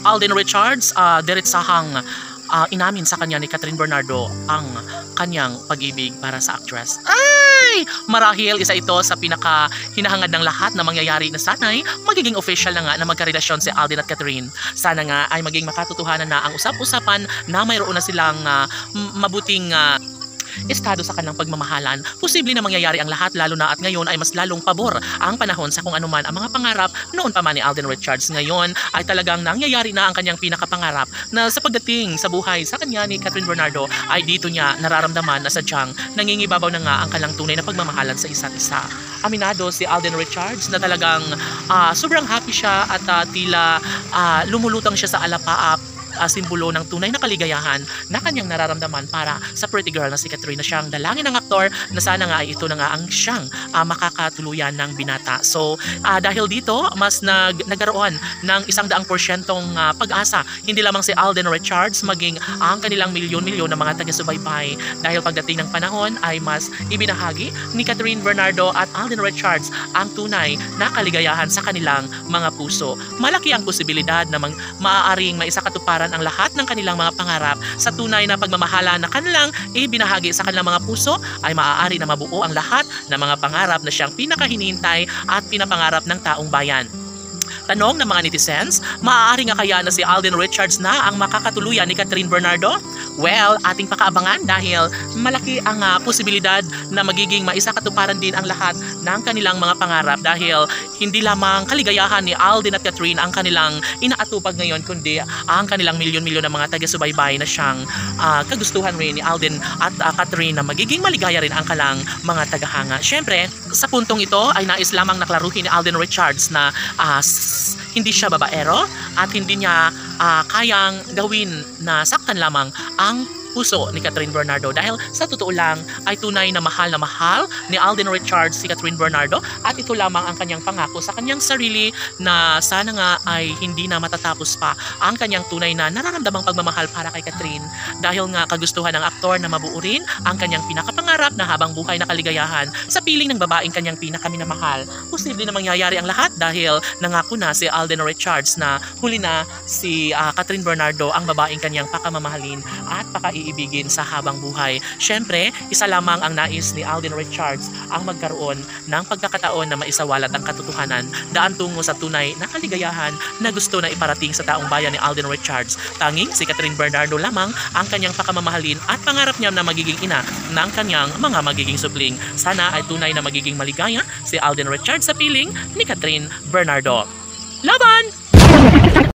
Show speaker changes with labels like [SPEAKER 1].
[SPEAKER 1] Alden Richards, diretsahang inamin sa kanya ni Catherine Bernardo ang kanyang pag-ibig para sa actress. Ay! Marahil isa ito sa pinaka hinahangad ng lahat na mangyayari na sana'y magiging official na nga na magkarelasyon si Alden at Catherine. Sana nga ay maging makatotohanan na ang usap-usapan na mayroon na silang mabuting estado sa kanilang pagmamahalan. Posible na mangyayari ang lahat, lalo na at ngayon ay mas lalong pabor ang panahon sa kung anuman ang mga pangarap noon pa man ni Alden Richards. Ngayon ay talagang nangyayari na ang kanyang pinakapangarap na sa pagdating sa buhay sa kanya ni Catherine Bernardo ay dito niya nararamdaman na sadyang nangingibabaw na nga ang kanilang tunay na pagmamahalan sa isa't isa. Aminado si Alden Richards na talagang sobrang happy siya at tila lumulutang siya sa alapaap, simbolo ng tunay na kaligayahan na kanyang nararamdaman para sa pretty girl na si Catherine, na siyang dalangin ng aktor na sana nga ay ito na nga ang siyang makakatuluyan ng binata. So dahil dito mas nagkaroon ng 100% pag-asa hindi lamang si Alden Richards maging ang kanilang milyon-milyon na mga taga-subaybay, dahil pagdating ng panahon ay mas ibinahagi ni Catherine Bernardo at Alden Richards ang tunay na kaligayahan sa kanilang mga puso. Malaki ang posibilidad na maaaring maisakatuparan ang lahat ng kanilang mga pangarap sa tunay na pagmamahala na kanilang ibinahagi sa kanilang mga puso, ay maaari na mabuo ang lahat ng mga pangarap na siyang pinakahinihintay at pinapangarap ng taong bayan. Tanong ng mga netizens, maaari nga kaya na si Alden Richards na ang makakatuluyan ni Catherine Bernardo? Well, ating pakaabangan dahil malaki ang posibilidad na magiging maisakatuparan din ang lahat ng kanilang mga pangarap, dahil hindi lamang kaligayahan ni Alden at Catherine ang kanilang inaatupag ngayon, kundi ang kanilang milyon-milyon na mga taga-subaybay na siyang kagustuhan rin ni Alden at Catherine na magiging maligaya rin ang kalang mga tagahanga. Siyempre, sa puntong ito ay nais lamang naklaruhin ni Alden Richards na hindi siya babaero at hindi niya kayang gawin na saktan lamang ang puso ni Catherine Bernardo, dahil sa totoo lang ay tunay na mahal ni Alden Richards si Catherine Bernardo, at ito lamang ang kanyang pangako sa kanyang sarili na sana nga ay hindi na matatapos pa ang kanyang tunay na nararamdamang pagmamahal para kay Catherine, dahil nga kagustuhan ng aktor na mabuo rin ang kanyang pinakapangarap na habang buhay na kaligayahan sa piling ng babaeng kanyang pinakaminamahal. Posible na mangyayari ang lahat dahil nangako na si Alden Richards na huli na si Catherine Bernardo ang babaeng kanyang pakamamahalin at ibigin sa habang buhay. Siyempre, isa lamang ang nais ni Alden Richards ang magkaroon ng pagkakataon na maisawalat ang katotohanan daan tungo sa tunay na kaligayahan na gusto na iparating sa taong bayan ni Alden Richards. Tanging si Catherine Bernardo lamang ang kanyang pakamamahalin at pangarap niya na magiging ina ng kanyang mga magiging supling. Sana ay tunay na magiging maligaya si Alden Richards sa piling ni Catherine Bernardo. Laban!